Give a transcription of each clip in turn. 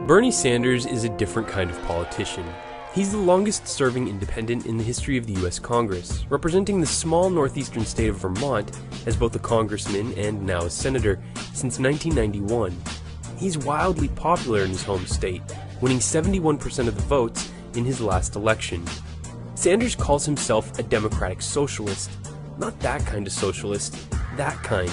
Bernie Sanders is a different kind of politician. He's the longest-serving independent in the history of the U.S. Congress, representing the small northeastern state of Vermont as both a congressman and now a senator since 1991. He's wildly popular in his home state, winning 71% of the votes in his last election. Sanders calls himself a democratic socialist. Not that kind of socialist, that kind.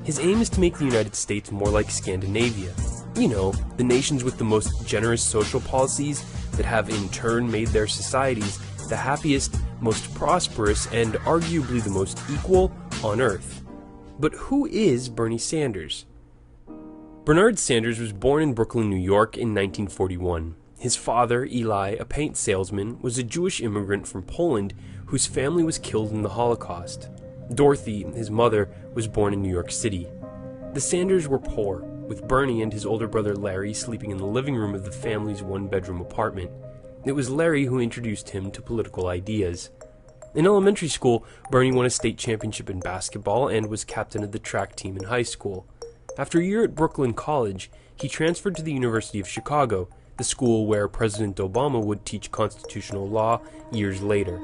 His aim is to make the United States more like Scandinavia. You know, the nations with the most generous social policies that have in turn made their societies the happiest, most prosperous, and arguably the most equal on Earth. But who is Bernie Sanders? Bernard Sanders was born in Brooklyn, New York in 1941. His father, Eli, a paint salesman, was a Jewish immigrant from Poland whose family was killed in the Holocaust. Dorothy, his mother, was born in New York City. The Sanders were poor, with Bernie and his older brother Larry sleeping in the living room of the family's one-bedroom apartment. It was Larry who introduced him to political ideas. In elementary school, Bernie won a state championship in basketball and was captain of the track team in high school. After a year at Brooklyn College, he transferred to the University of Chicago, the school where President Obama would teach constitutional law years later.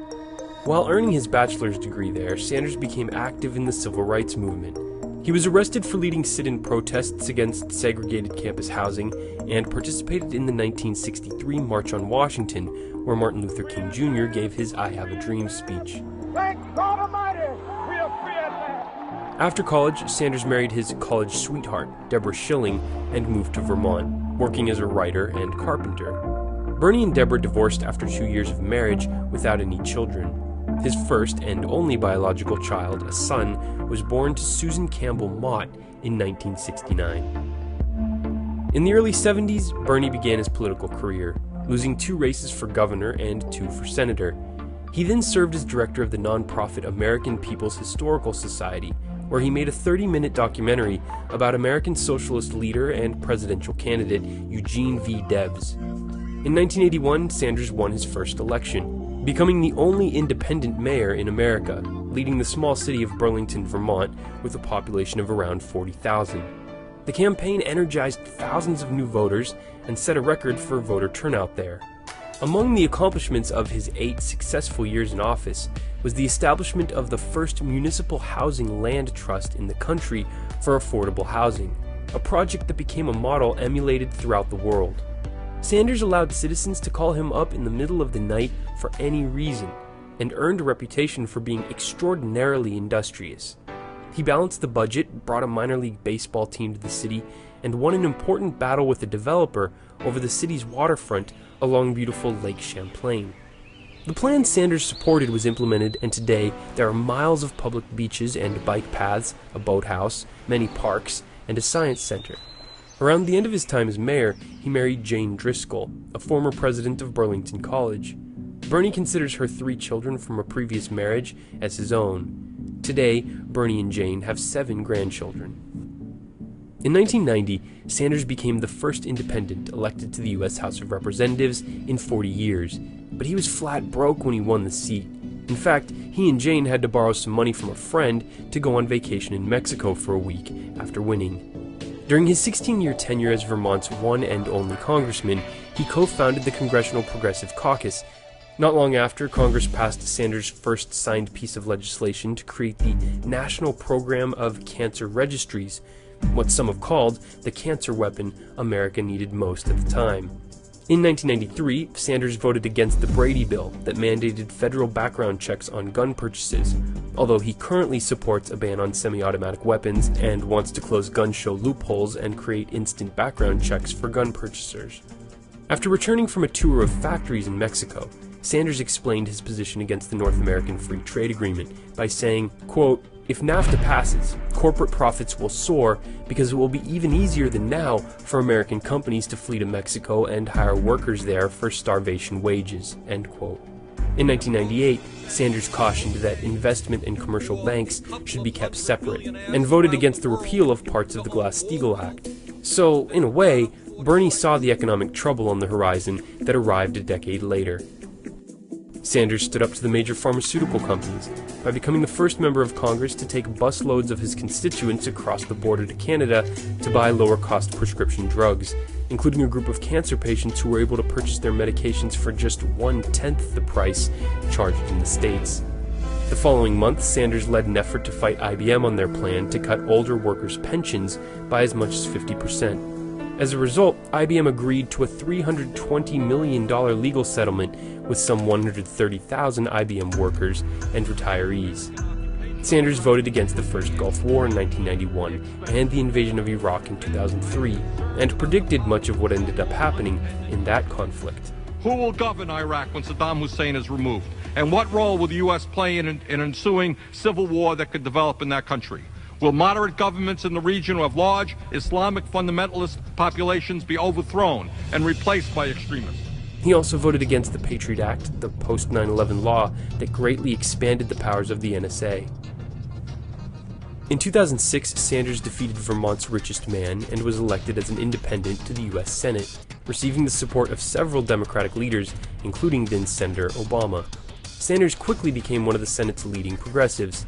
While earning his bachelor's degree there, Sanders became active in the civil rights movement. He was arrested for leading sit-in protests against segregated campus housing and participated in the 1963 March on Washington, where Martin Luther King Jr. gave his I Have a Dream speech. Thank God Almighty, we are free at last. After college, Sanders married his college sweetheart, Deborah Schilling, and moved to Vermont, working as a writer and carpenter. Bernie and Deborah divorced after 2 years of marriage without any children. His first and only biological child, a son, was born to Susan Campbell Mott in 1969. In the early 70s, Bernie began his political career, losing 2 races for governor and 2 for senator. He then served as director of the nonprofit American People's Historical Society, where he made a 30-minute documentary about American socialist leader and presidential candidate Eugene V. Debs. In 1981, Sanders won his first election, becoming the only independent mayor in America, leading the small city of Burlington, Vermont, with a population of around 40,000. The campaign energized thousands of new voters and set a record for voter turnout there. Among the accomplishments of his 8 successful years in office was the establishment of the first municipal housing land trust in the country for affordable housing, a project that became a model emulated throughout the world. Sanders allowed citizens to call him up in the middle of the night for any reason, and earned a reputation for being extraordinarily industrious. He balanced the budget, brought a minor league baseball team to the city, and won an important battle with a developer over the city's waterfront along beautiful Lake Champlain. The plan Sanders supported was implemented, and today there are miles of public beaches and bike paths, a boathouse, many parks, and a science center. Around the end of his time as mayor, he married Jane Driscoll, a former president of Burlington College. Bernie considers her 3 children from a previous marriage as his own. Today, Bernie and Jane have 7 grandchildren. In 1990, Sanders became the first independent elected to the U.S. House of Representatives in 40 years, but he was flat broke when he won the seat. In fact, he and Jane had to borrow some money from a friend to go on vacation in Mexico for a week after winning. During his 16-year tenure as Vermont's one and only congressman, he co-founded the Congressional Progressive Caucus. Not long after, Congress passed Sanders' first signed piece of legislation to create the National Program of Cancer Registries, what some have called the cancer weapon America needed most at the time. In 1993, Sanders voted against the Brady Bill that mandated federal background checks on gun purchases, although he currently supports a ban on semi-automatic weapons and wants to close gun show loopholes and create instant background checks for gun purchasers. After returning from a tour of factories in Mexico, Sanders explained his position against the North American Free Trade Agreement by saying, quote, "If NAFTA passes, corporate profits will soar because it will be even easier than now for American companies to flee to Mexico and hire workers there for starvation wages," end quote. In 1998, Sanders cautioned that investment and commercial banks should be kept separate, and voted against the repeal of parts of the Glass-Steagall Act. So, in a way, Bernie saw the economic trouble on the horizon that arrived a decade later. Sanders stood up to the major pharmaceutical companies by becoming the first member of Congress to take busloads of his constituents across the border to Canada to buy lower-cost prescription drugs, including a group of cancer patients who were able to purchase their medications for just 1/10 the price charged in the States. The following month, Sanders led an effort to fight IBM on their plan to cut older workers' pensions by as much as 50%. As a result, IBM agreed to a $320 million legal settlement with some 130,000 IBM workers and retirees. Sanders voted against the First Gulf War in 1991 and the invasion of Iraq in 2003, and predicted much of what ended up happening in that conflict. Who will govern Iraq when Saddam Hussein is removed? And what role will the U.S. play in an ensuing civil war that could develop in that country? Will moderate governments in the region who have large Islamic fundamentalist populations be overthrown and replaced by extremists? He also voted against the Patriot Act, the post-9/11 law that greatly expanded the powers of the NSA. In 2006, Sanders defeated Vermont's richest man and was elected as an independent to the U.S. Senate, receiving the support of several Democratic leaders, including then Senator Obama. Sanders quickly became one of the Senate's leading progressives.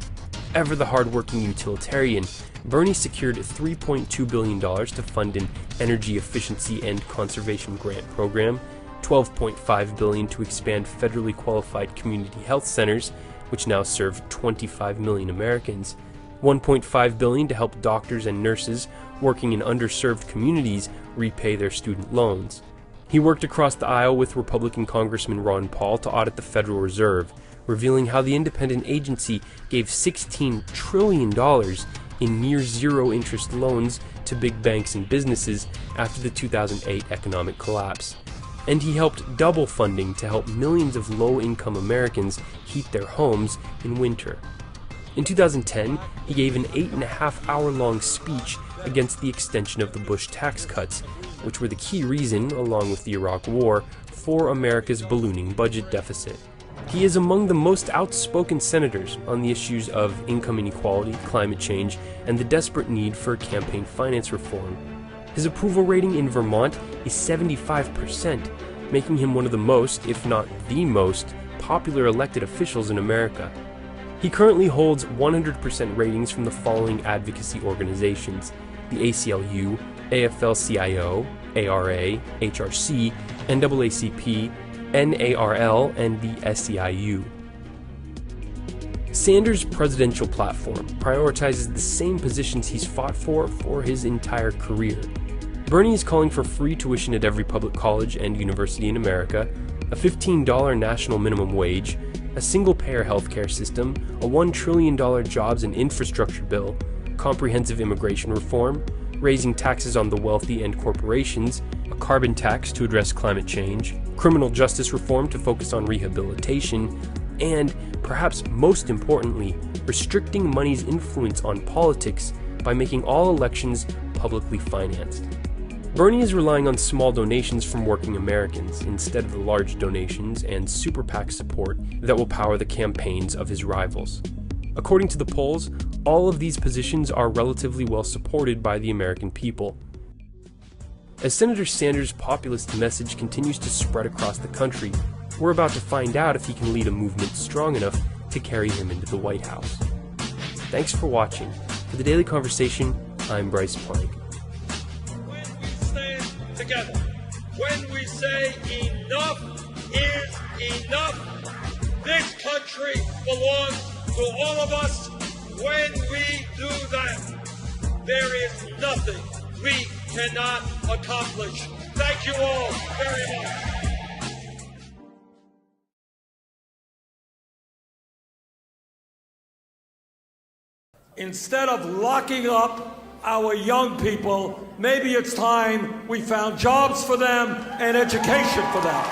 Ever the hard-working utilitarian, Bernie secured $3.2 billion to fund an energy efficiency and conservation grant program, $12.5 billion to expand federally qualified community health centers, which now serve 25 million Americans, $1.5 billion to help doctors and nurses working in underserved communities repay their student loans. He worked across the aisle with Republican Congressman Ron Paul to audit the Federal Reserve, revealing how the independent agency gave $16 trillion in near-zero interest loans to big banks and businesses after the 2008 economic collapse. And he helped double funding to help millions of low-income Americans heat their homes in winter. In 2010, he gave an 8.5-hour-long speech against the extension of the Bush tax cuts, which were the key reason, along with the Iraq War, for America's ballooning budget deficit. He is among the most outspoken senators on the issues of income inequality, climate change, and the desperate need for campaign finance reform. His approval rating in Vermont is 75%, making him one of the most, if not the most, popular elected officials in America. He currently holds 100% ratings from the following advocacy organizations: the ACLU, AFL-CIO, ARA, HRC, NAACP, NARL, and the SEIU. Sanders' presidential platform prioritizes the same positions he's fought for his entire career. Bernie is calling for free tuition at every public college and university in America, a $15 national minimum wage, a single-payer healthcare system, a $1 trillion jobs and infrastructure bill, comprehensive immigration reform, raising taxes on the wealthy and corporations, a carbon tax to address climate change, criminal justice reform to focus on rehabilitation, and, perhaps most importantly, restricting money's influence on politics by making all elections publicly financed. Bernie is relying on small donations from working Americans instead of the large donations and super PAC support that will power the campaigns of his rivals. According to the polls, all of these positions are relatively well supported by the American people. As Senator Sanders' populist message continues to spread across the country, we're about to find out if he can lead a movement strong enough to carry him into the White House. Thanks for watching. For the Daily Conversation, I'm Bryce Plank. When we stand together, when we say enough is enough, this country belongs to all of us. When we do that, there is nothing we cannot accomplish. Thank you all very much. Instead of locking up our young people, maybe it's time we found jobs for them and education for them.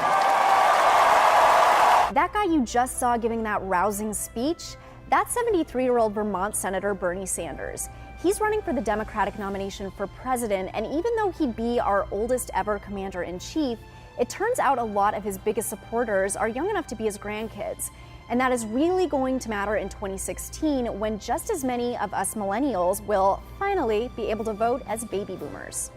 That guy you just saw giving that rousing speech, that's 73-year-old Vermont Senator Bernie Sanders. He's running for the Democratic nomination for president, and even though he'd be our oldest ever commander-in-chief, it turns out a lot of his biggest supporters are young enough to be his grandkids. And that is really going to matter in 2016 when just as many of us millennials will finally be able to vote as baby boomers.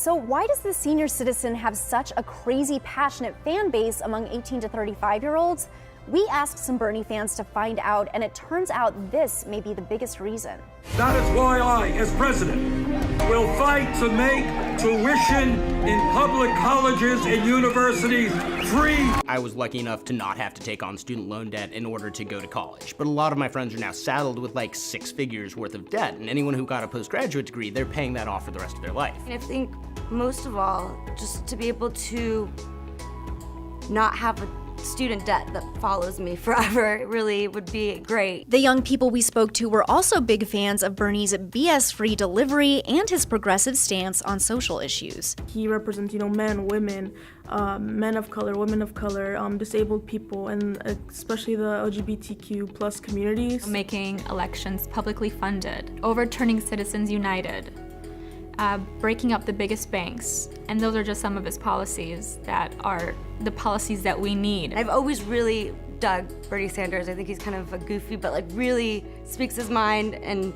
So why does the senior citizen have such a crazy, passionate fan base among 18 to 35-year-olds? We asked some Bernie fans to find out, and it turns out this may be the biggest reason. That is why I, as president, will fight to make tuition in public colleges and universities free. I was lucky enough to not have to take on student loan debt in order to go to college, but a lot of my friends are now saddled with like 6 figures worth of debt, and anyone who got a postgraduate degree, they're paying that off for the rest of their life. And I think most of all, just to be able to not have a student debt that follows me forever really would be great. The young people we spoke to were also big fans of Bernie's BS-free delivery and his progressive stance on social issues. He represents, men, women, men of color, women of color, disabled people, and especially the LGBTQ plus communities. Making elections publicly funded, overturning Citizens United, breaking up the biggest banks, and those are just some of his policies that are the policies that we need. I've always really dug Bernie Sanders. I think he's kind of a goofy, but really speaks his mind and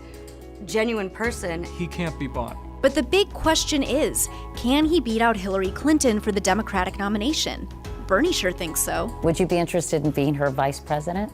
genuine person. He can't be bought. But the big question is, can he beat out Hillary Clinton for the Democratic nomination? Bernie sure thinks so. Would you be interested in being her vice president?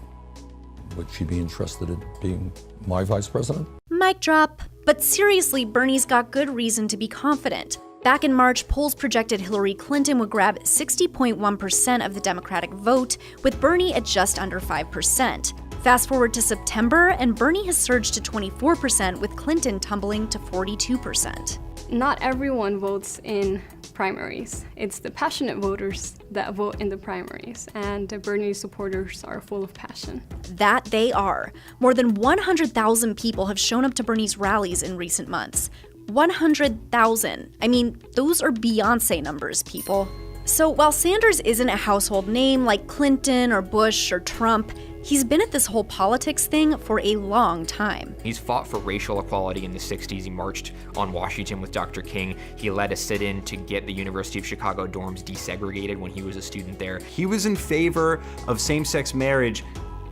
Would she be interested in being my vice president? Mic drop. But seriously, Bernie's got good reason to be confident. Back in March, polls projected Hillary Clinton would grab 60.1% of the Democratic vote, with Bernie at just under 5%. Fast forward to September, and Bernie has surged to 24%, with Clinton tumbling to 42%. Not everyone votes in primaries. It's the passionate voters that vote in the primaries, and the Bernie supporters are full of passion. That they are. More than 100,000 people have shown up to Bernie's rallies in recent months. 100,000. I mean, those are Beyonce numbers, people. So while Sanders isn't a household name like Clinton or Bush or Trump, he's been at this whole politics thing for a long time. He's fought for racial equality in the 60s. He marched on Washington with Dr. King. He led a sit-in to get the University of Chicago dorms desegregated when he was a student there. He was in favor of same-sex marriage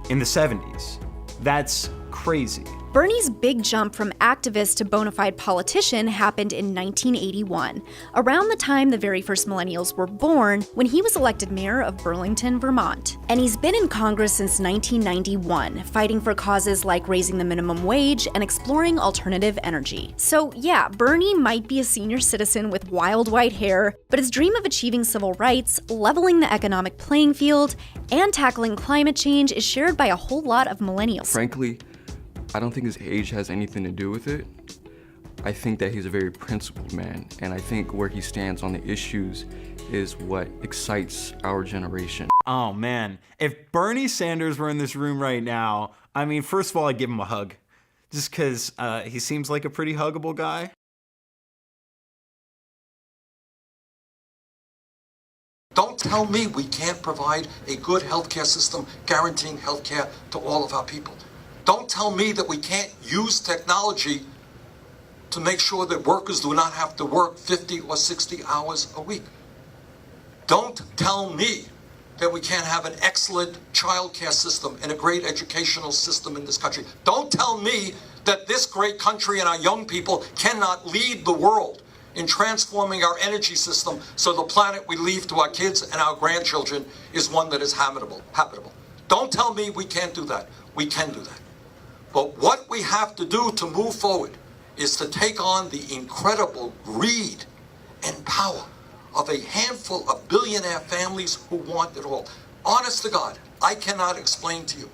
in the 70s. That's crazy. Bernie's big jump from activist to bona fide politician happened in 1981, around the time the very first millennials were born, when he was elected mayor of Burlington, Vermont. And he's been in Congress since 1991, fighting for causes like raising the minimum wage and exploring alternative energy. So yeah, Bernie might be a senior citizen with wild white hair, but his dream of achieving civil rights, leveling the economic playing field, and tackling climate change is shared by a whole lot of millennials. Frankly, I don't think his age has anything to do with it. I think that he's a very principled man, and I think where he stands on the issues is what excites our generation. Oh man, if Bernie Sanders were in this room right now, I mean, first of all, I'd give him a hug. Just because he seems like a pretty huggable guy. Don't tell me we can't provide a good healthcare system guaranteeing healthcare to all of our people. Don't tell me that we can't use technology to make sure that workers do not have to work 50 or 60 hours a week. Don't tell me that we can't have an excellent childcare system and a great educational system in this country. Don't tell me that this great country and our young people cannot lead the world in transforming our energy system so the planet we leave to our kids and our grandchildren is one that is habitable. Don't tell me we can't do that. We can do that. But what we have to do to move forward is to take on the incredible greed and power of a handful of billionaire families who want it all. Honest to God, I cannot explain to you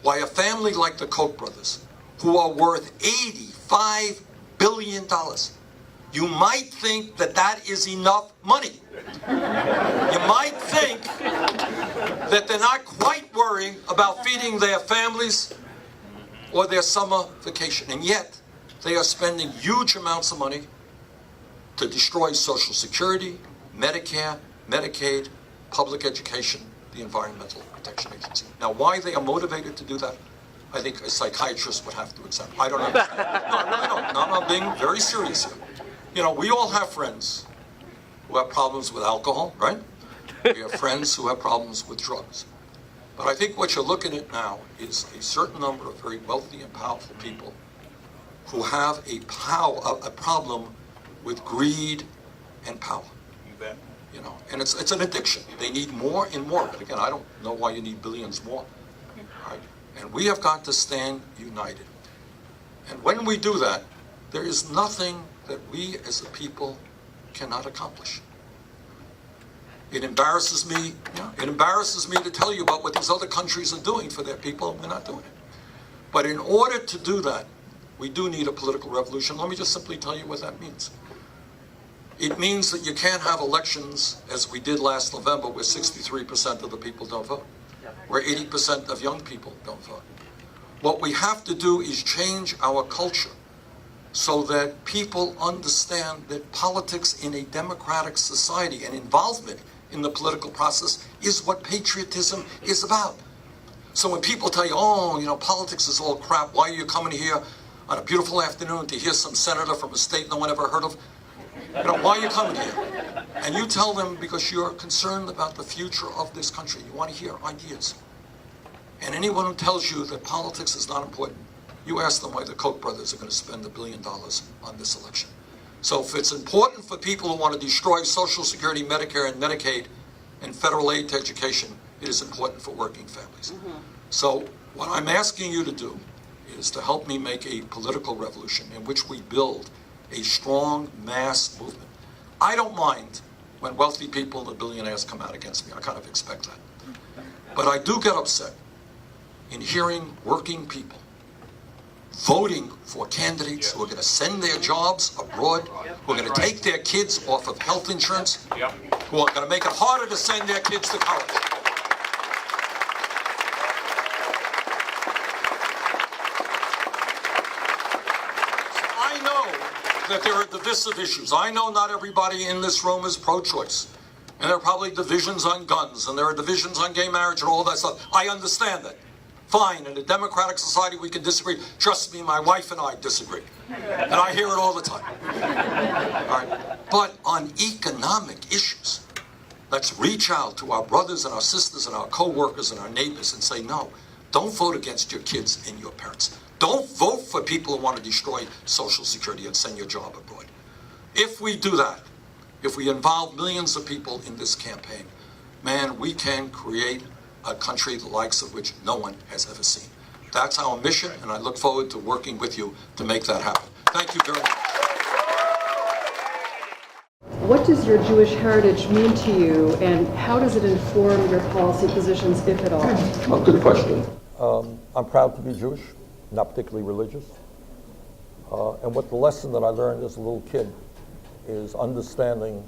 why a family like the Koch brothers, who are worth $85 billion, you might think that that is enough money. You might think that they're not quite worrying about feeding their families or their summer vacation, and yet they are spending huge amounts of money to destroy Social Security, Medicare, Medicaid, public education, the Environmental Protection Agency. Now, why they are motivated to do that, I think a psychiatrist would have to examine. I don't understand. No, I really don't. No, I'm being very serious here. You know, we all have friends who have problems with alcohol, right? We have friends who have problems with drugs. But I think what you're looking at now is a certain number of very wealthy and powerful people who have a problem with greed and power. You bet. You know, and it's an addiction. They need more and more. And again, I don't know why you need billions more. Right? And we have got to stand united. And when we do that, there is nothing that we as a people cannot accomplish. It embarrasses me. It embarrasses me to tell you about what these other countries are doing for their people, and we're not doing it. But in order to do that, we do need a political revolution. Let me just simply tell you what that means. It means that you can't have elections as we did last November where 63% of the people don't vote, where 80% of young people don't vote. What we have to do is change our culture so that people understand that politics in a democratic society and involvement in the political process is what patriotism is about. So when people tell you, oh, you know, politics is all crap, why are you coming here on a beautiful afternoon to hear some senator from a state no one ever heard of? You know, why are you coming here? And you tell them because you're concerned about the future of this country. You want to hear ideas. And anyone who tells you that politics is not important, you ask them why the Koch brothers are going to spend $1 billion on this election. So if it's important for people who want to destroy Social Security, Medicare, and Medicaid, and federal aid to education, it is important for working families. So what I'm asking you to do is to help me make a political revolution in which we build a strong mass movement. I don't mind when wealthy people and the billionaires come out against me. I kind of expect that. But I do get upset in hearing working people voting for candidates who are going to send their jobs abroad, who are going to take their kids off of health insurance, who are going to make it harder to send their kids to college. That there are divisive issues. I know not everybody in this room is pro-choice. And there are probably divisions on guns, and there are divisions on gay marriage and all that stuff. I understand that. Fine, in a democratic society we can disagree. Trust me, my wife and I disagree. And I hear it all the time. All right. But on economic issues, let's reach out to our brothers and our sisters and our co-workers and our neighbors and say, no, don't vote against your kids and your parents. Don't vote for people who want to destroy Social Security and send your job abroad. If we do that, if we involve millions of people in this campaign, man, we can create a country the likes of which no one has ever seen. That's our mission, and I look forward to working with you to make that happen. Thank you very much. What does your Jewish heritage mean to you, and how does it inform your policy positions, if at all? Oh, good question. I'm proud to be Jewish. Not particularly religious. And what the lesson that I learned as a little kid is understanding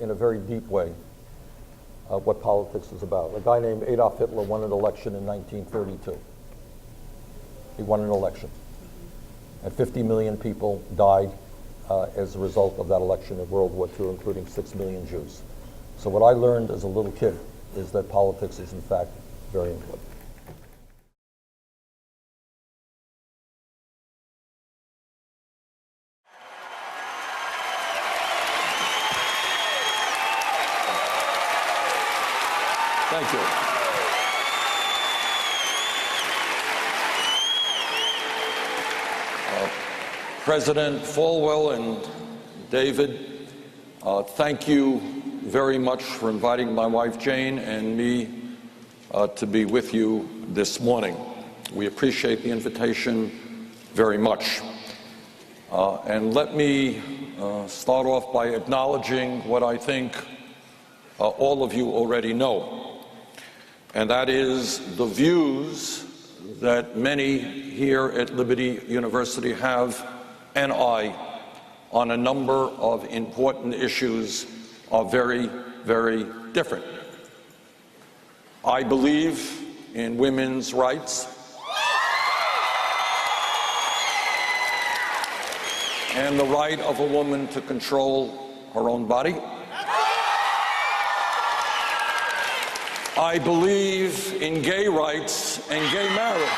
in a very deep way what politics is about. A guy named Adolf Hitler won an election in 1932. He won an election. And 50 million people died as a result of that election in World War II, including 6 million Jews. So what I learned as a little kid is that politics is in fact very important. Thank you. President Falwell and David, thank you very much for inviting my wife Jane and me to be with you this morning. We appreciate the invitation very much. And let me start off by acknowledging what I think all of you already know. And that is the views that many here at Liberty University have, and I, on a number of important issues are very, very different. I believe in women's rights and the right of a woman to control her own body. I believe in gay rights and gay marriage.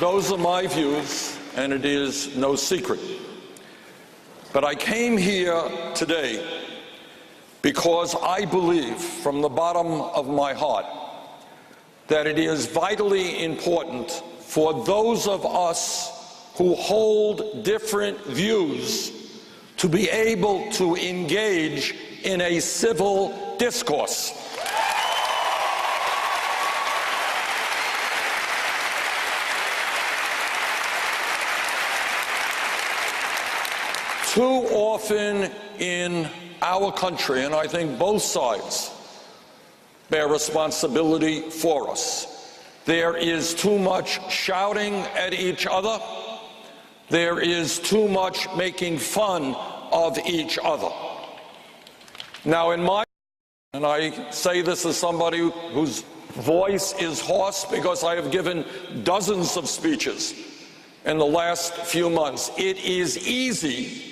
Those are my views, and it is no secret. But I came here today because I believe from the bottom of my heart that it is vitally important for those of us who hold different views to be able to engage in a civil discourse. Too often in our country, and I think both sides bear responsibility for us, there is too much shouting at each other. There is too much making fun of each other. Now, and I say this as somebody whose voice is hoarse because I have given dozens of speeches in the last few months. It is easy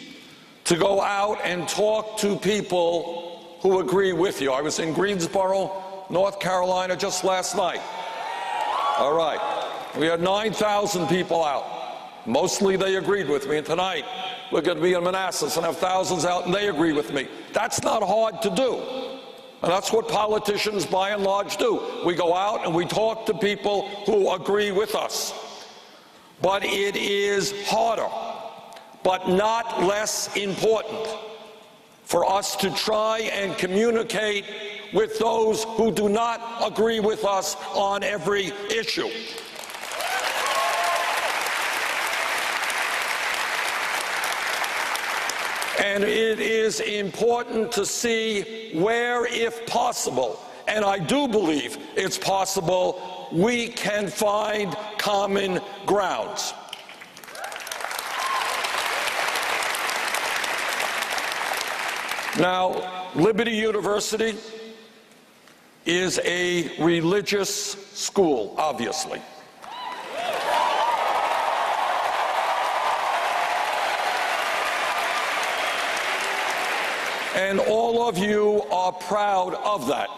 to go out and talk to people who agree with you. I was in Greensboro, North Carolina just last night. All right. We had 9,000 people out. Mostly they agreed with me. And tonight, we're going to be in Manassas and have thousands out, and they agree with me. That's not hard to do. And that's what politicians, by and large, do. We go out and we talk to people who agree with us. But it is harder, but not less important, for us to try and communicate with those who do not agree with us on every issue. And it is important to see where, if possible, and I do believe it's possible, we can find common grounds. Now, Liberty University is a religious school, obviously. And all of you are proud of that.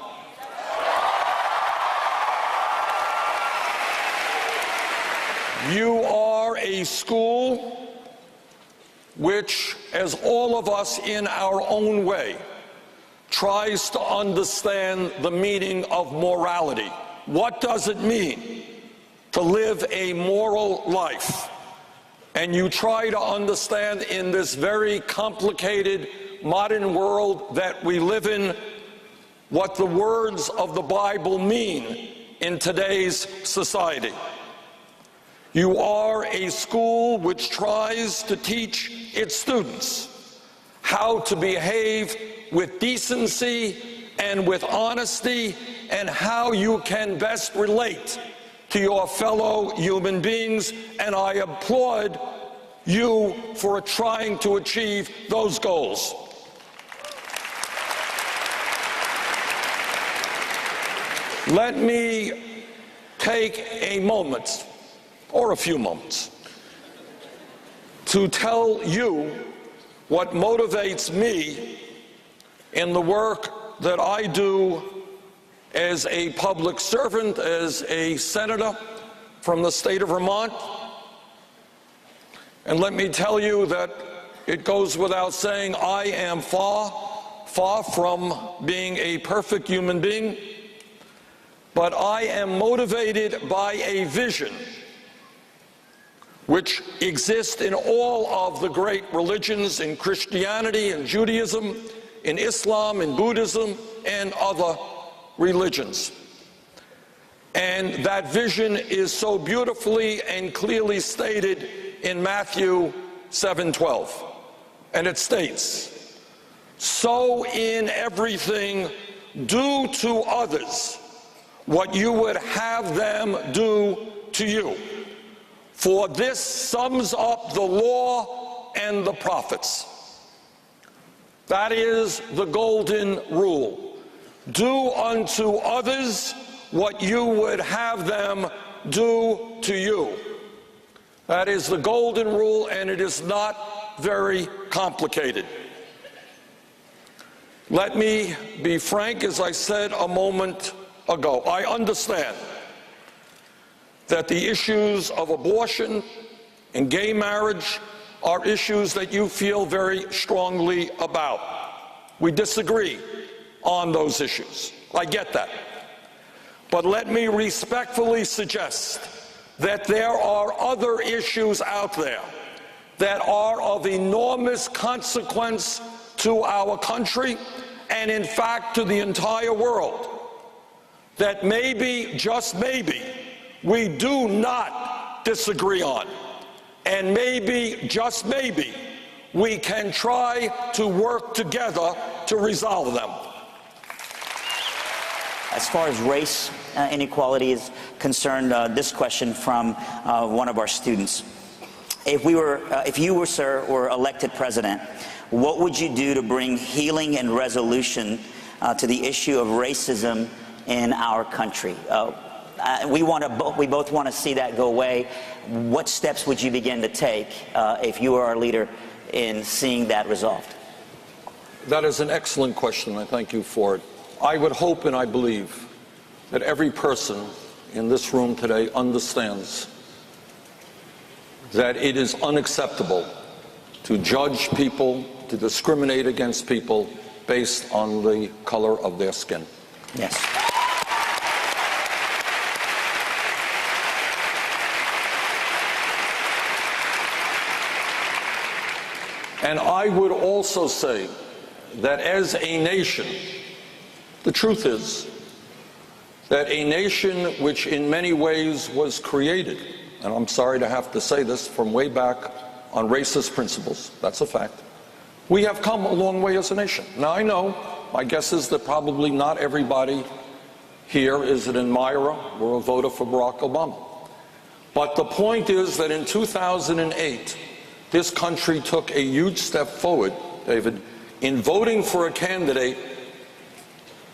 You are a school which, as all of us in our own way, tries to understand the meaning of morality. What does it mean to live a moral life? And you try to understand in this very complicated modern world that we live in what the words of the Bible mean in today's society. You are a school which tries to teach its students how to behave with decency and with honesty, and how you can best relate to your fellow human beings, and I applaud you for trying to achieve those goals. Let me take a moment, or a few moments, to tell you what motivates me in the work that I do as a public servant, as a senator from the state of Vermont. And let me tell you that it goes without saying, I am far from being a perfect human being. But I am motivated by a vision which exists in all of the great religions, in Christianity and Judaism, in Islam and Buddhism, and other religions. And that vision is so beautifully and clearly stated in Matthew 7:12. And it states, "So in everything, do to others what you would have them do to you. For this sums up the law and the prophets." That is the golden rule. Do unto others what you would have them do to you. That is the golden rule, and it is not very complicated. Let me be frank, as I said a moment ago. I understand that the issues of abortion and gay marriage are issues that you feel very strongly about. We disagree on those issues. I get that. But let me respectfully suggest that there are other issues out there that are of enormous consequence to our country and, in fact, to the entire world, that maybe, just maybe, we do not disagree on. And maybe, just maybe, we can try to work together to resolve them. As far as race inequality is concerned, this question from one of our students. If you were, sir, were elected president, what would you do to bring healing and resolution to the issue of racism in our country? We both want to see that go away. What steps would you begin to take if you were our leader in seeing that resolved? That is an excellent question. I thank you for it. I would hope and I believe that every person in this room today understands that it is unacceptable to judge people, to discriminate against people based on the color of their skin. Yes. And I would also say that as a nation, the truth is that a nation which in many ways was created, and I'm sorry to have to say this, from way back on racist principles, that's a fact, we have come a long way as a nation. Now I know, my guess is that probably not everybody here is an admirer or a voter for Barack Obama. But the point is that in 2008, this country took a huge step forward, David, in voting for a candidate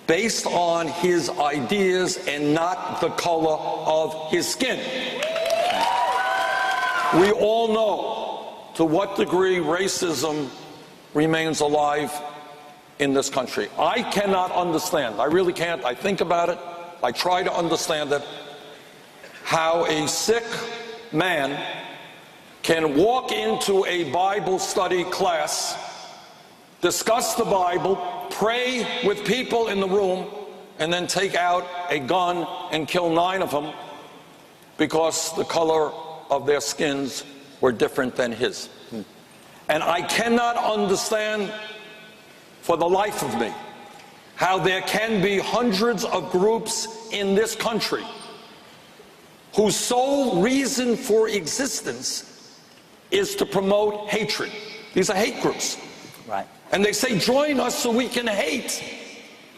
based on his ideas and not the color of his skin. We all know to what degree racism remains alive in this country. I cannot understand, I really can't, I think about it, I try to understand it, how a Sikh man can walk into a Bible study class, discuss the Bible, pray with people in the room, and then take out a gun and kill 9 of them because the color of their skins were different than his. And I cannot understand for the life of me how there can be hundreds of groups in this country whose sole reason for existence is to promote hatred. These are hate groups. Right. And they say, join us so we can hate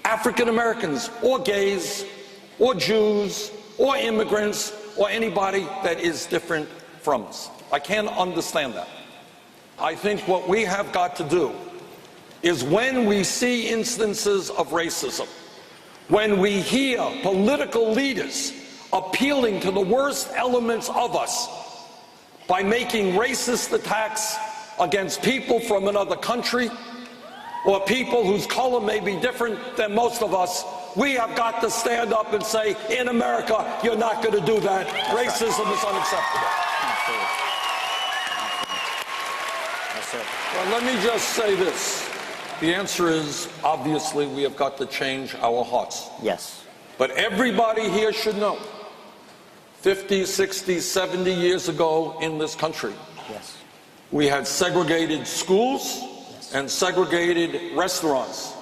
African Americans or gays or Jews or immigrants or anybody that is different from us. I can't understand that. I think what we have got to do is when we see instances of racism, when we hear political leaders appealing to the worst elements of us by making racist attacks against people from another country or people whose color may be different than most of us, we have got to stand up and say, in America, you're not going to do that. Racism is unacceptable. Well, let me just say this. The answer is, obviously, we have got to change our hearts. Yes. But everybody here should know, 50, 60, 70 years ago in this country, yes, we had segregated schools and segregated restaurants.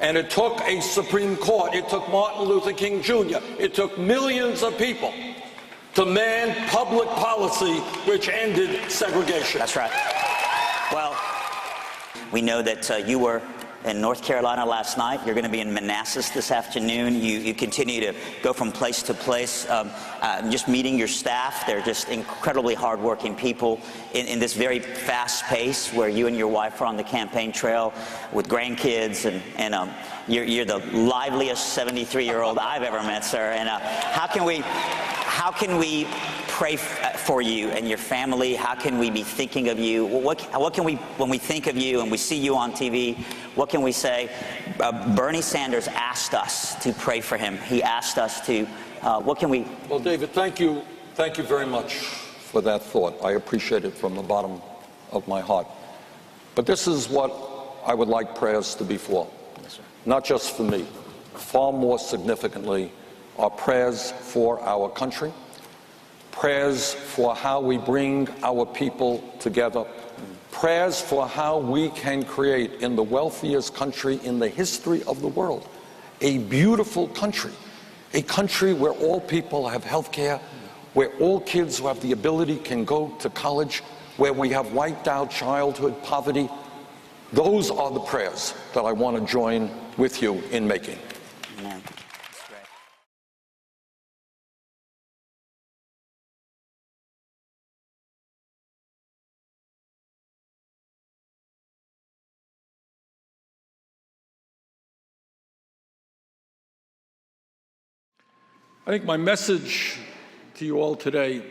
And it took a Supreme Court, it took Martin Luther King Jr., it took millions of people to man public policy which ended segregation. That's right. Well, we know that you were in North Carolina last night. You're going to be in Manassas this afternoon. You continue to go from place to place, just meeting your staff. They're just incredibly hardworking people in this very fast pace where you and your wife are on the campaign trail with grandkids, and you're the liveliest 73-year-old I've ever met, sir. And how can we pray for you and your family? How can we be thinking of you? What can we, when we think of you and we see you on TV, what can we say? Bernie Sanders asked us to pray for him. He asked us to, what can we? Well, David, thank you very much for that thought. I appreciate it from the bottom of my heart. But this is what I would like prayers to be for. Yes, sir. Not just for me. Far more significantly, are prayers for our country, prayers for how we bring our people together, prayers for how we can create in the wealthiest country in the history of the world a beautiful country, a country where all people have health care, where all kids who have the ability can go to college, where we have wiped out childhood poverty. Those are the prayers that I want to join with you in making. Amen. I think my message to you all today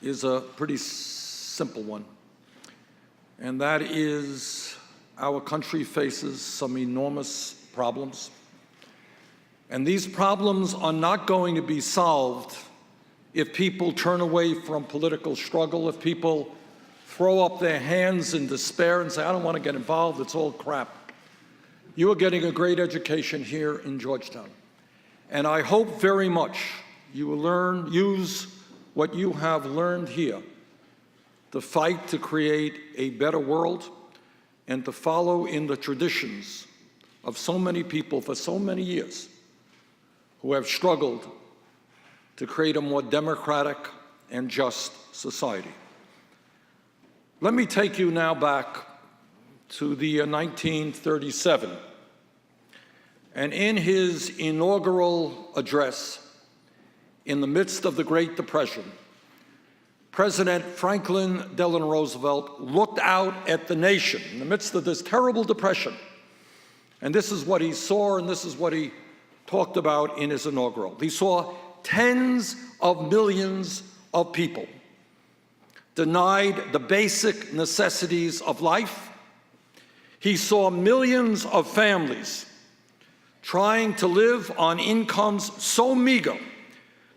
is a pretty simple one, and that is our country faces some enormous problems, and these problems are not going to be solved if people turn away from political struggle, if people throw up their hands in despair and say, I don't want to get involved, it's all crap. You are getting a great education here in Georgetown. And I hope very much you will use what you have learned here to fight to create a better world and to follow in the traditions of so many people for so many years who have struggled to create a more democratic and just society. Let me take you now back to the 1937. And in his inaugural address, in the midst of the Great Depression, President Franklin Delano Roosevelt looked out at the nation in the midst of this terrible depression. And this is what he saw, and this is what he talked about in his inaugural. He saw tens of millions of people denied the basic necessities of life. He saw millions of families trying to live on incomes so meager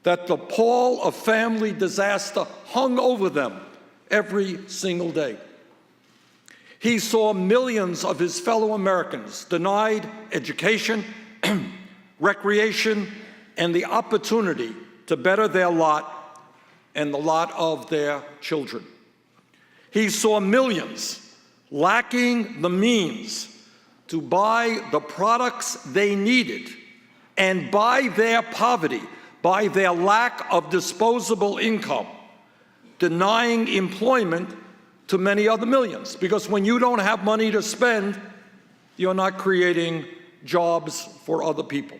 that the pall of family disaster hung over them every single day. He saw millions of his fellow Americans denied education, recreation, and the opportunity to better their lot and the lot of their children. He saw millions lacking the means to buy the products they needed, and by their poverty, by their lack of disposable income, denying employment to many other millions. Because when you don't have money to spend, you're not creating jobs for other people.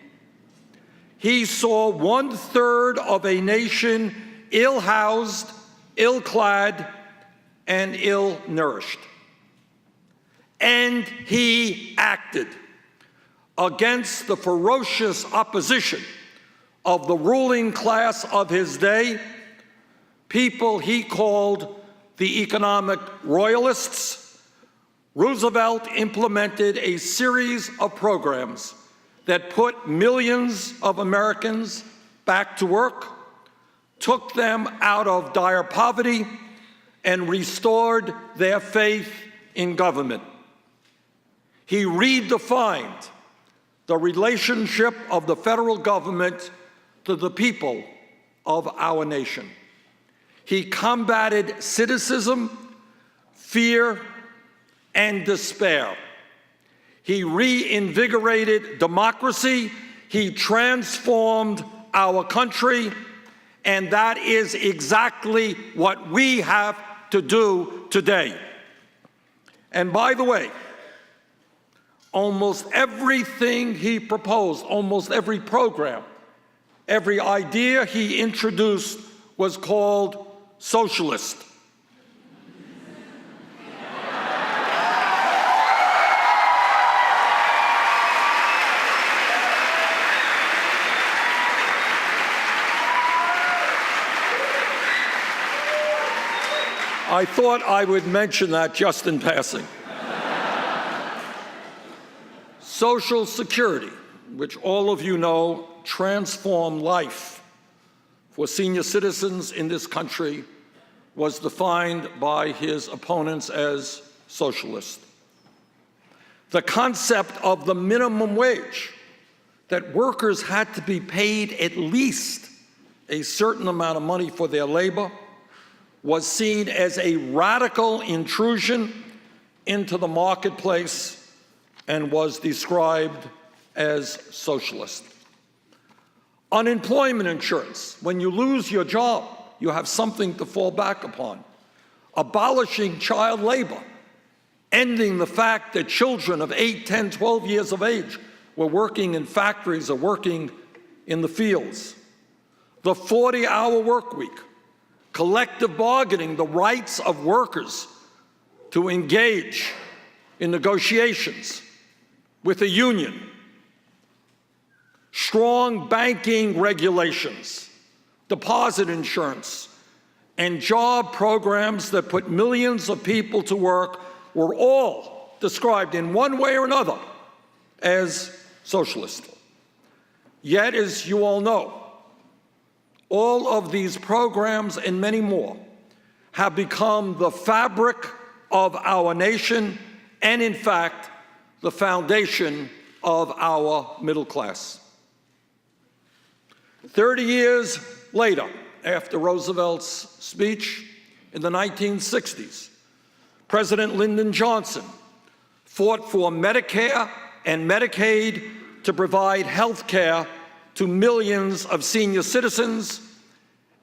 He saw 1/3 of a nation ill-housed, ill-clad, and ill-nourished. And he acted against the ferocious opposition of the ruling class of his day, people he called the economic royalists. Roosevelt implemented a series of programs that put millions of Americans back to work, took them out of dire poverty, and restored their faith in government. He redefined the relationship of the federal government to the people of our nation. He combated cynicism, fear, and despair. He reinvigorated democracy. He transformed our country. And that is exactly what we have to do today. And by the way, almost everything he proposed, almost every program, every idea he introduced was called socialist. I thought I would mention that just in passing. Social Security, which all of you know transformed life for senior citizens in this country, was defined by his opponents as socialist. The concept of the minimum wage, that workers had to be paid at least a certain amount of money for their labor was seen as a radical intrusion into the marketplace and was described as socialist. Unemployment insurance, when you lose your job, you have something to fall back upon. Abolishing child labor, ending the fact that children of 8, 10, 12 years of age were working in factories or working in the fields. The 40-hour work week, collective bargaining, the rights of workers to engage in negotiations with a union, strong banking regulations, deposit insurance, and job programs that put millions of people to work were all described in one way or another as socialist. Yet, as you all know, all of these programs and many more have become the fabric of our nation and, in fact, the foundation of our middle class. 30 years later, after Roosevelt's speech in the 1960s, President Lyndon Johnson fought for Medicare and Medicaid to provide health care to millions of senior citizens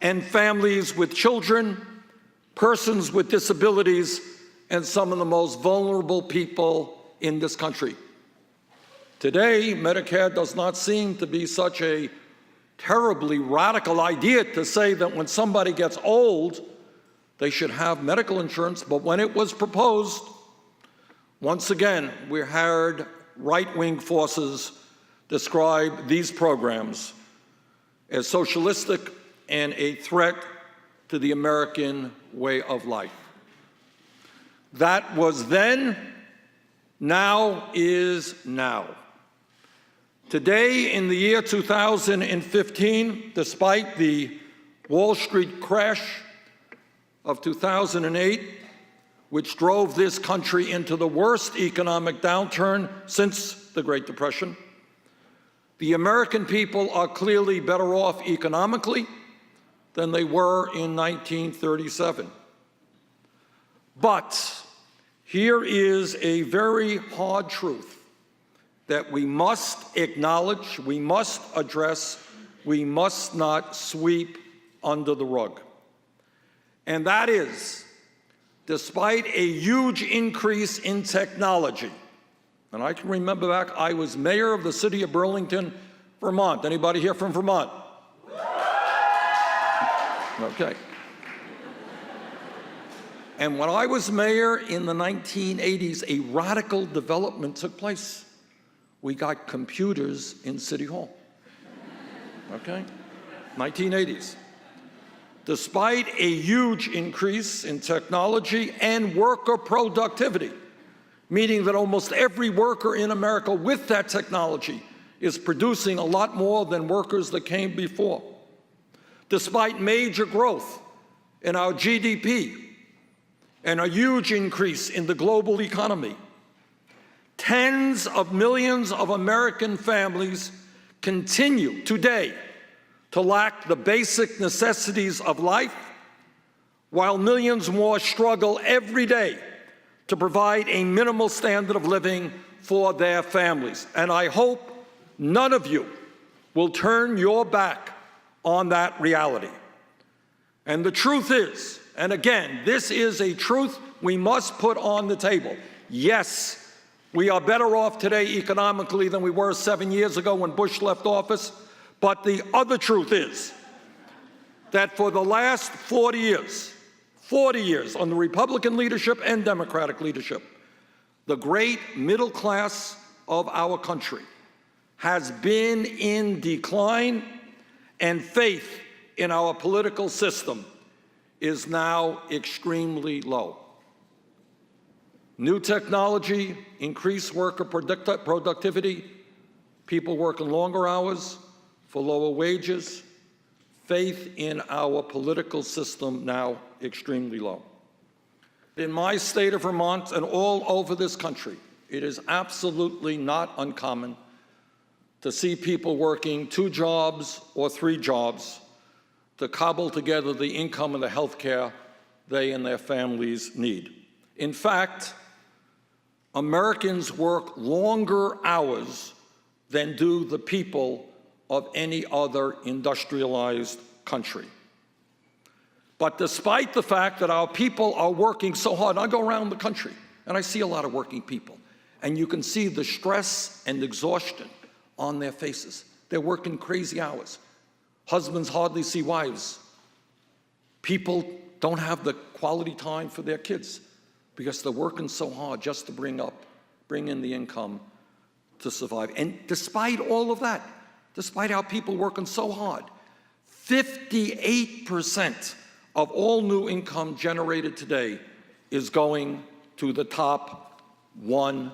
and families with children, persons with disabilities, and some of the most vulnerable people in this country. Today, Medicare does not seem to be such a terribly radical idea to say that when somebody gets old, they should have medical insurance, but when it was proposed, once again, we heard right-wing forces describe these programs as socialistic and a threat to the American way of life. That was then, now is now. Today, in the year 2015, despite the Wall Street crash of 2008, which drove this country into the worst economic downturn since the Great Depression, the American people are clearly better off economically than they were in 1937. But here is a very hard truth that we must acknowledge, we must address, we must not sweep under the rug. And that is, despite a huge increase in technology, and I can remember back, I was mayor of the city of Burlington, Vermont. Anybody here from Vermont? Okay. And when I was mayor in the 1980s, a radical development took place. We got computers in City Hall. Okay? 1980s. Despite a huge increase in technology and worker productivity, meaning that almost every worker in America with that technology is producing a lot more than workers that came before. Despite major growth in our GDP and a huge increase in the global economy, tens of millions of American families continue today to lack the basic necessities of life, while millions more struggle every day to provide a minimal standard of living for their families. And I hope none of you will turn your back on that reality. And the truth is, and again, this is a truth we must put on the table. Yes, we are better off today economically than we were 7 years ago when Bush left office. But the other truth is that for the last 40 years under Republican leadership and Democratic leadership, the great middle class of our country has been in decline, and faith in our political system is now extremely low. New technology, increased worker productivity, people working longer hours for lower wages, faith in our political system now extremely low. In my state of Vermont and all over this country, it is absolutely not uncommon to see people working 2 jobs or 3 jobs to cobble together the income and the health care they and their families need. In fact, Americans work longer hours than do the people of any other industrialized country. But despite the fact that our people are working so hard, I go around the country and I see a lot of working people, and you can see the stress and exhaustion on their faces. They're working crazy hours. Husbands hardly see wives. People don't have the quality time for their kids because they're working so hard just to bring in the income to survive. And despite all of that, despite our people working so hard, 58% of all new income generated today is going to the top 1%.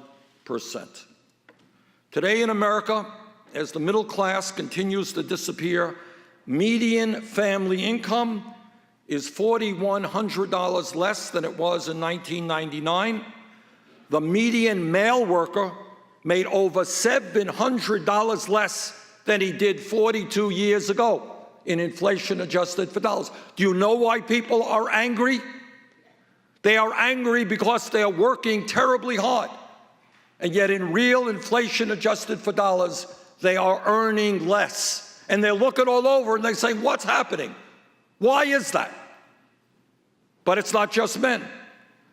Today in America, as the middle class continues to disappear, median family income is $4,100 less than it was in 1999. The median male worker made over $700 less than he did 42 years ago in inflation adjusted for dollars. Do you know why people are angry? They are angry because they are working terribly hard. And yet in real inflation adjusted for dollars, they are earning less. And they're looking all over and they say, what's happening? Why is that? But it's not just men.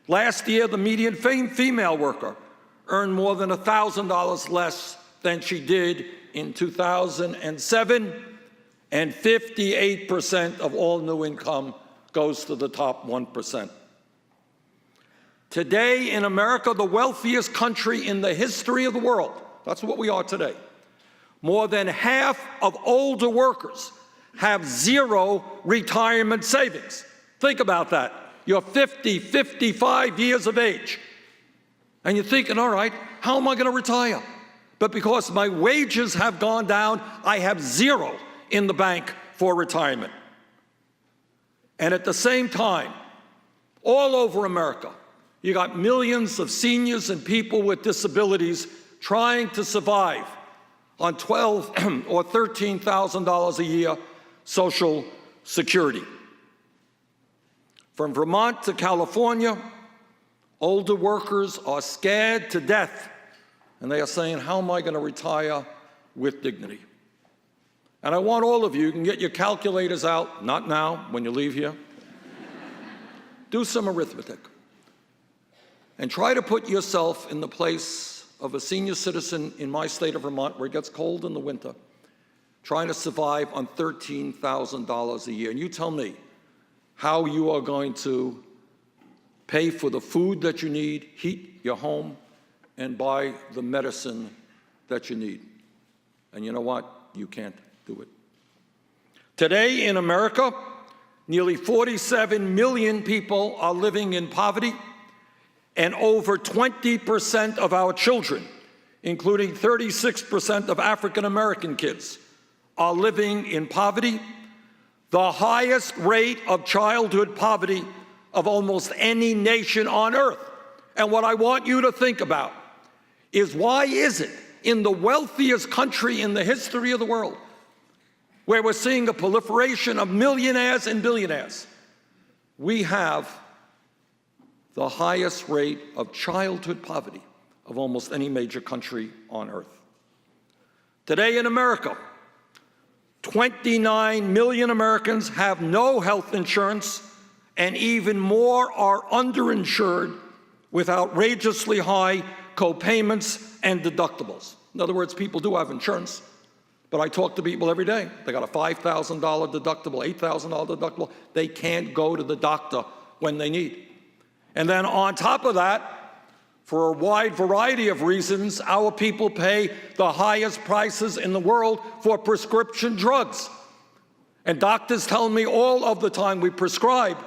Last year, the median female worker earned more than $1,000 less than she did in 2007, and 58% of all new income goes to the top 1%. Today in America, the wealthiest country in the history of the world, that's what we are today, more than half of older workers have zero retirement savings. Think about that. You're 50, 55 years of age, and you're thinking, all right, how am I going to retire? But because my wages have gone down, I have zero in the bank for retirement. And at the same time, all over America, you got millions of seniors and people with disabilities trying to survive on $12,000 or $13,000 a year Social Security. From Vermont to California, older workers are scared to death, and they are saying, how am I going to retire with dignity? And I want all of you can get your calculators out, not now, when you leave here. Do some arithmetic and try to put yourself in the place of a senior citizen in my state of Vermont, where it gets cold in the winter, trying to survive on $13,000 a year. And you tell me how you are going to pay for the food that you need, heat your home, and buy the medicine that you need. And you know what? You can't do it. Today in America, nearly 47 million people are living in poverty, and over 20% of our children, including 36% of African American kids, are living in poverty, the highest rate of childhood poverty of almost any nation on earth. And what I want you to think about is, why is it in the wealthiest country in the history of the world, where we're seeing a proliferation of millionaires and billionaires, we have the highest rate of childhood poverty of almost any major country on earth? Today in America, 29 million Americans have no health insurance, and even more are underinsured with outrageously high co-payments and deductibles. In other words, people do have insurance, but I talk to people every day. They got a $5,000 deductible, $8,000 deductible. They can't go to the doctor when they need. And then on top of that, for a wide variety of reasons, our people pay the highest prices in the world for prescription drugs. And doctors tell me all of the time, we prescribe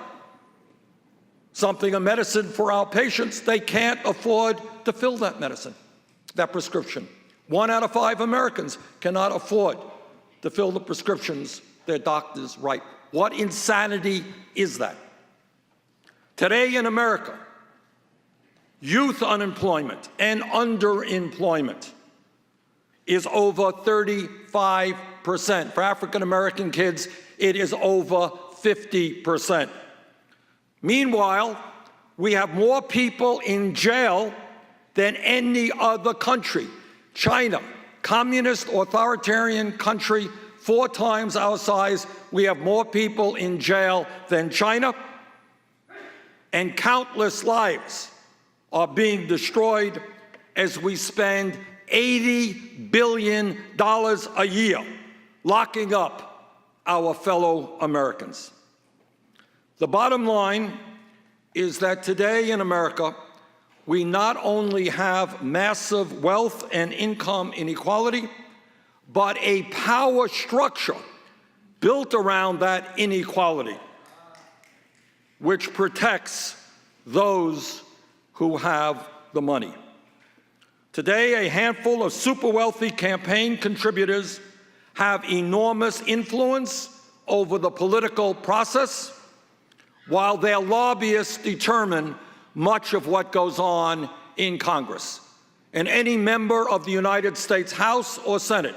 something, a medicine for our patients, they can't afford to fill that medicine, that prescription. 1 out of 5 Americans cannot afford to fill the prescriptions their doctors write. What insanity is that? Today in America, youth unemployment and underemployment is over 35%. For African American kids, it is over 50%. Meanwhile, we have more people in jail than any other country. China, communist authoritarian country, 4 times our size, we have more people in jail than China, and countless lives are being destroyed as we spend $80 billion a year locking up our fellow Americans. The bottom line is that today in America, we not only have massive wealth and income inequality, but a power structure built around that inequality, which protects those who have the money. Today, a handful of super wealthy campaign contributors have enormous influence over the political process, while their lobbyists determine much of what goes on in Congress. And any member of the United States House or Senate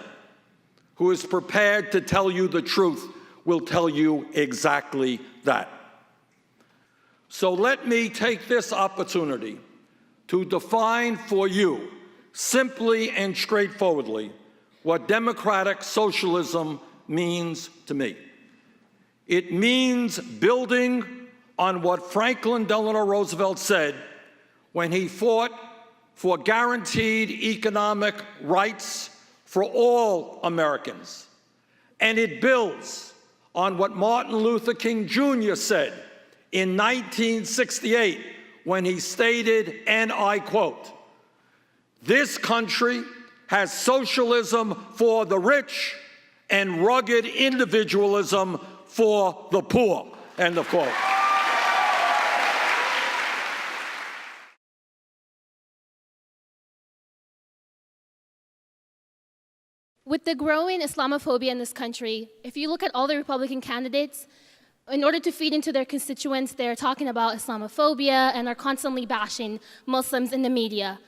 who is prepared to tell you the truth will tell you exactly that. So let me take this opportunity to define for you, simply and straightforwardly, what democratic socialism means to me. It means building on what Franklin Delano Roosevelt said when he fought for guaranteed economic rights for all Americans. And it builds on what Martin Luther King Jr. said in 1968 when he stated, and I quote, "This country has socialism for the rich and rugged individualism for the poor," end of quote. With the growing Islamophobia in this country, if you look at all the Republican candidates, in order to feed into their constituents, they're talking about Islamophobia and are constantly bashing Muslims in the media.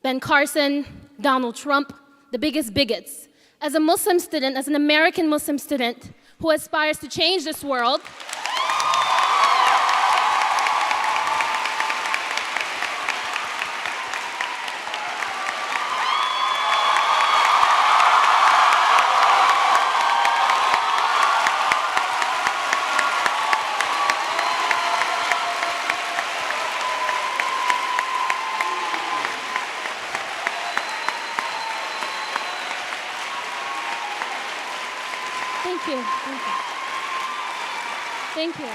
Ben Carson, Donald Trump, the biggest bigots. As a Muslim student, as an American Muslim student who aspires to change this world, Thank you.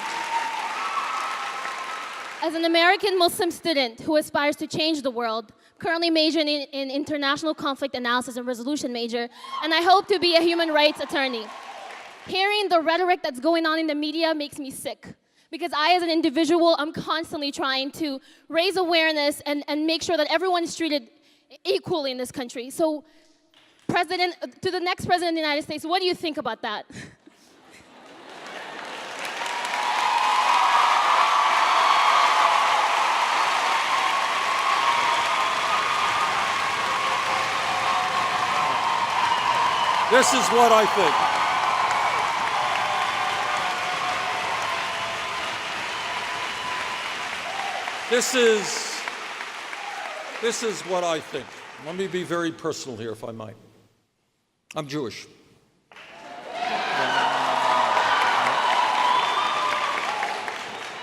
As an American Muslim student who aspires to change the world, currently majoring in international conflict analysis and resolution major, and I hope to be a human rights attorney. Hearing the rhetoric that's going on in the media makes me sick, because I, as an individual, I'm constantly trying to raise awareness and make sure that everyone is treated equally in this country. So, to the next president of the United States, what do you think about that? This is what I think. This is what I think. Let me be very personal here, if I might. I'm Jewish.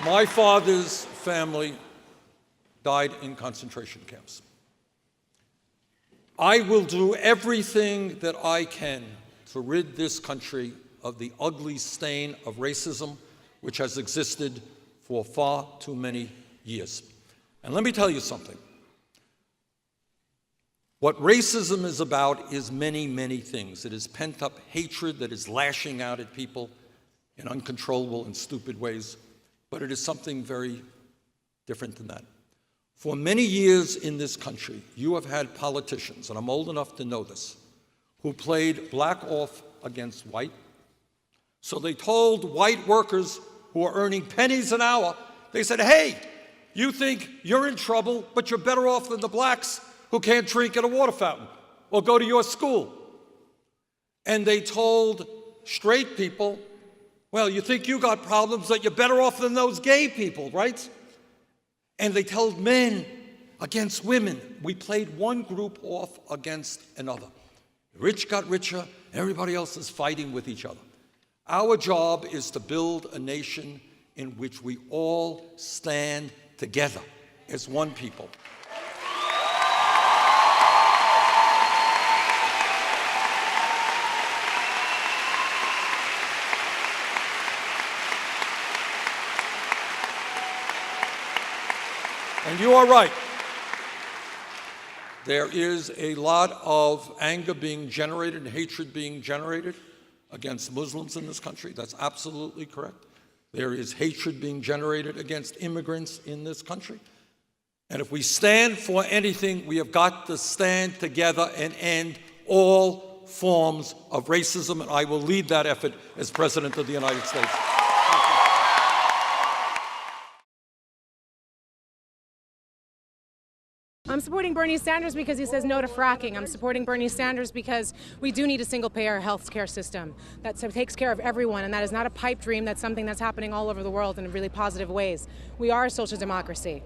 My father's family died in concentration camps. I will do everything that I can to rid this country of the ugly stain of racism which has existed for far too many years. And let me tell you something. What racism is about is many, many things. It is pent-up hatred that is lashing out at people in uncontrollable and stupid ways, but it is something very different than that. For many years in this country, you have had politicians, and I'm old enough to know this, who played black off against white. So they told white workers who are earning pennies an hour, they said, hey, you think you're in trouble, but you're better off than the blacks who can't drink at a water fountain or go to your school. And they told straight people Well, you think you got problems, that you're better off than those gay people, right? And they told men against women. We played one group off against another. The rich got richer, everybody else is fighting with each other. Our job is to build a nation in which we all stand together as one people. And you are right. There is a lot of anger being generated and hatred being generated against Muslims in this country. That's absolutely correct. There is hatred being generated against immigrants in this country. And if we stand for anything, we have got to stand together and end all forms of racism, and I will lead that effort as President of the United States. I'm supporting Bernie Sanders because he says no to fracking. I'm supporting Bernie Sanders because we do need a single-payer health care system that takes care of everyone, and that is not a pipe dream. That's something that's happening all over the world in really positive ways. We are a social democracy.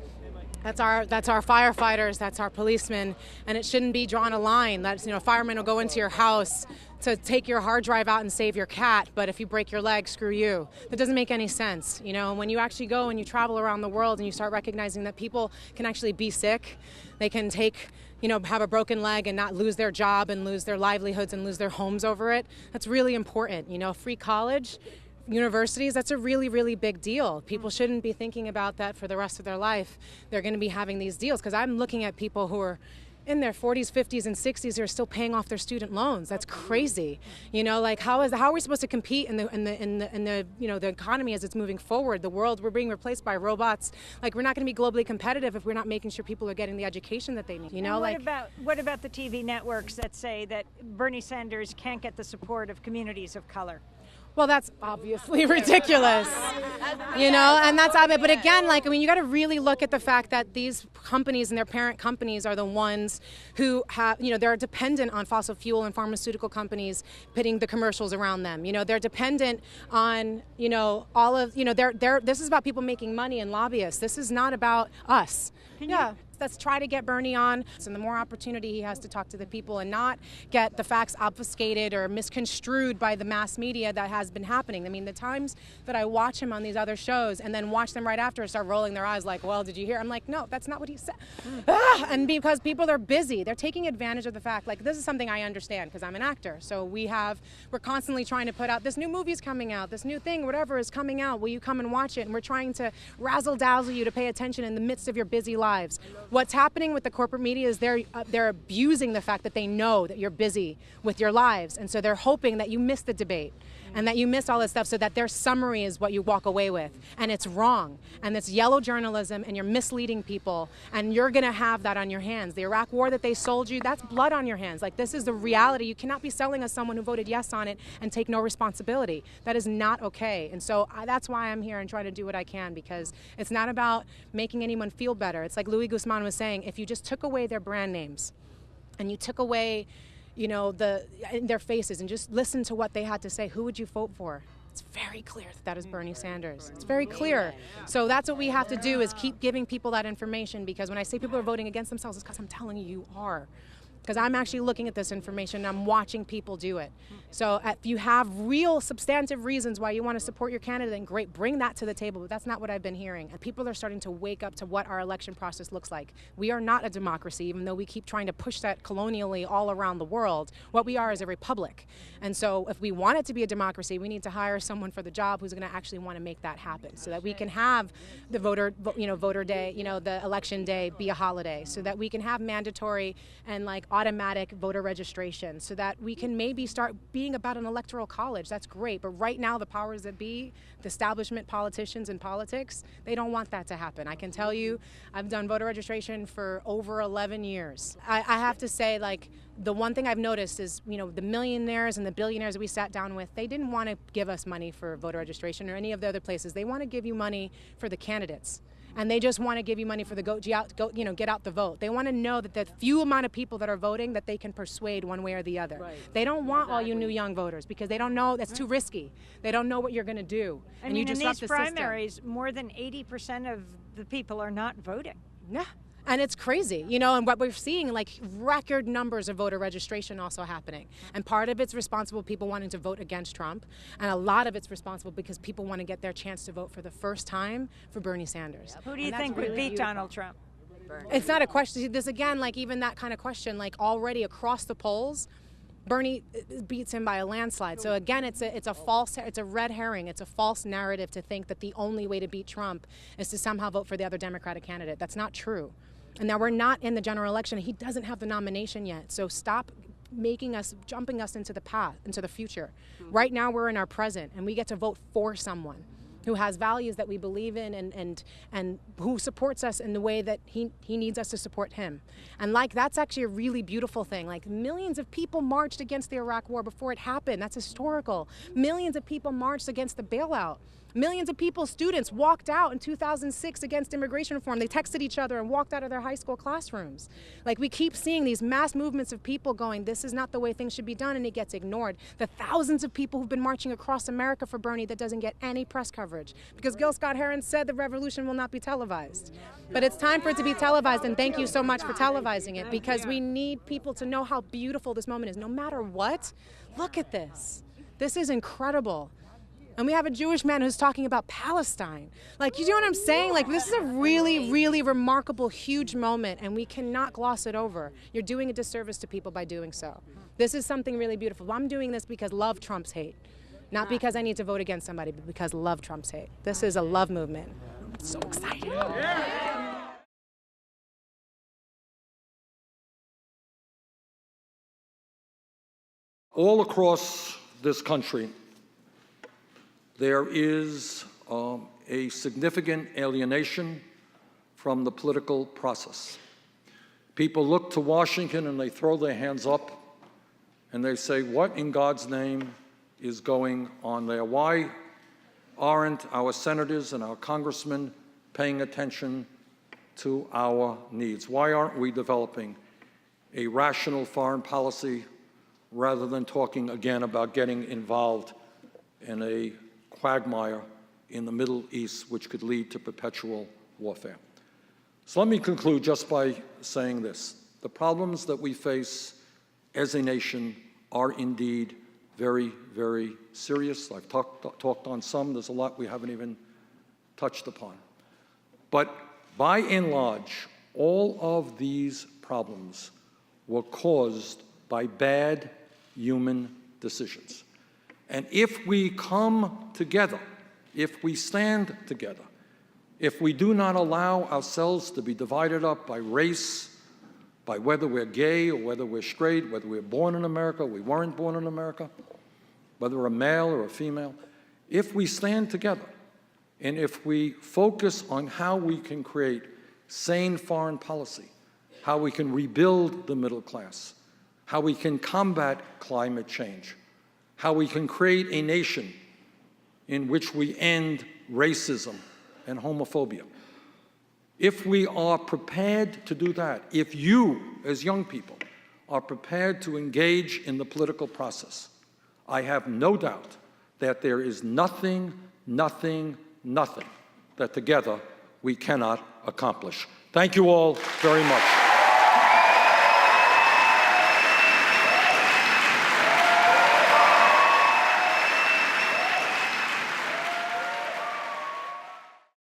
That's our firefighters, that's our policemen, and it shouldn't be drawn a line. That's, a fireman will go into your house to take your hard drive out and save your cat, but if you break your leg, screw you. That doesn't make any sense. When you actually go and you travel around the world and you start recognizing that people can actually be sick, they can have a broken leg and not lose their job and lose their livelihoods and lose their homes over it. That's really important. Free college, universities, that's a really, really big deal. People shouldn't be thinking about that for the rest of their life. They're going to be having these deals, because I'm looking at people who are in their 40s, 50s, and 60s who are still paying off their student loans. That's crazy. How are we supposed to compete in the economy as it's moving forward? The world, we're being replaced by robots. We're not going to be globally competitive if we're not making sure people are getting the education that they need. What about the TV networks that say that Bernie Sanders can't get the support of communities of color? Well, that's obviously ridiculous, and that's obvious. But again, you got to really look at the fact that these companies and their parent companies are the ones who have, they're dependent on fossil fuel and pharmaceutical companies putting the commercials around them. They're dependent on, all of, this is about people making money and lobbyists. This is not about us. Let's try to get Bernie on. And the more opportunity he has to talk to the people and not get the facts obfuscated or misconstrued by the mass media that has been happening. The times that I watch him on these other shows and then watch them right after and start rolling their eyes like, well, did you hear? I'm like, no, that's not what he said. And because people are busy, they're taking advantage of the fact, this is something I understand because I'm an actor. So we're constantly trying to put out, this new movie's coming out, this new thing, whatever is coming out, will you come and watch it? And we're trying to razzle-dazzle you to pay attention in the midst of your busy lives. What's happening with the corporate media is they're abusing the fact that they know that you're busy with your lives, and so they're hoping that you miss the debate and that you miss all this stuff so that their summary is what you walk away with. And it's wrong. And it's yellow journalism, and you're misleading people, and you're going to have that on your hands. The Iraq war that they sold you, that's blood on your hands. This is the reality. You cannot be selling us someone who voted yes on it and take no responsibility. That is not okay. And so that's why I'm here and trying to do what I can, because it's not about making anyone feel better. It's like Louis Guzman was saying, if you just took away their brand names and you took away their faces and just listen to what they had to say, who would you vote for? It's very clear that is Bernie Sanders. It's very clear. So that's what we have to do, is keep giving people that information, because when I say people are voting against themselves, it's because I'm telling you are. Because I'm actually looking at this information and I'm watching people do it. So if you have real substantive reasons why you want to support your candidate, then great, bring that to the table. But that's not what I've been hearing. And people are starting to wake up to what our election process looks like. We are not a democracy, even though we keep trying to push that colonially all around the world. What we are is a republic. And so if we want it to be a democracy, we need to hire someone for the job who's going to actually want to make that happen, so that we can have the voter day, the election day be a holiday, so that we can have mandatory and automatic voter registration, so that we can maybe start being about an electoral college. That's great. But right now, the powers that be, the establishment politicians and politics, they don't want that to happen. I can tell you, I've done voter registration for over 11 years. I have to say, the one thing I've noticed is, the millionaires and the billionaires that we sat down with, they didn't want to give us money for voter registration or any of the other places. They want to give you money for the candidates. and they just want to give you money for the get out the vote. They want to know that the few amount of people that are voting that they can persuade one way or the other. Right. They don't want all you new young voters because they don't know, that's too risky. They don't know what you're going to do. I mean, in these primaries, more than 80% of the people are not voting. Yeah. And it's crazy, you know, and what we're seeing, like record numbers of voter registration also happening. And part of it's responsible people wanting to vote against Trump, and a lot of it's responsible because people want to get their chance to vote for the first time for Bernie Sanders. Who do you think would beat Donald Trump? It's not a question. This again, like even that kind of question, like already across the polls, Bernie beats him by a landslide. So again, it's a red herring. It's a false narrative to think that the only way to beat Trump is to somehow vote for the other Democratic candidate. That's not true. And now we're not in the general election. He doesn't have the nomination yet. So stop jumping us into the path, into the future. Right now we're in our present, and we get to vote for someone who has values that we believe in and who supports us in the way that he needs us to support him. And like, that's actually a really beautiful thing. Like, millions of people marched against the Iraq War before it happened. That's historical. Millions of people marched against the bailout. Millions of people, students, walked out in 2006 against immigration reform. They texted each other and walked out of their high school classrooms. Like, we keep seeing these mass movements of people going, this is not the way things should be done, and it gets ignored. The thousands of people who've been marching across America for Bernie that doesn't get any press coverage. Because Gil Scott-Heron said the revolution will not be televised. But it's time for it to be televised, and thank you so much for televising it, because we need people to know how beautiful this moment is. No matter what, look at this. This is incredible. And we have a Jewish man who's talking about Palestine. Like, you know what I'm saying? Like, this is a really, really remarkable, huge moment, and we cannot gloss it over. You're doing a disservice to people by doing so. This is something really beautiful. I'm doing this because love trumps hate. Not because I need to vote against somebody, but because love trumps hate. This is a love movement. I'm so excited. All across this country, there is a significant alienation from the political process. People look to Washington and they throw their hands up and they say, what in God's name is going on there? Why aren't our senators and our congressmen paying attention to our needs? Why aren't we developing a rational foreign policy rather than talking again about getting involved in a quagmire in the Middle East, which could lead to perpetual warfare? So let me conclude just by saying this. The problems that we face as a nation are indeed very, very serious. I've talked on some. There's a lot we haven't even touched upon. But by and large, all of these problems were caused by bad human decisions. And if we come together, if we stand together, if we do not allow ourselves to be divided up by race, by whether we're gay or whether we're straight, whether we're born in America, we weren't born in America, whether we're a male or a female, if we stand together and if we focus on how we can create sane foreign policy, how we can rebuild the middle class, how we can combat climate change, how we can create a nation in which we end racism and homophobia. If we are prepared to do that, if you, as young people, are prepared to engage in the political process, I have no doubt that there is nothing that together we cannot accomplish. Thank you all very much.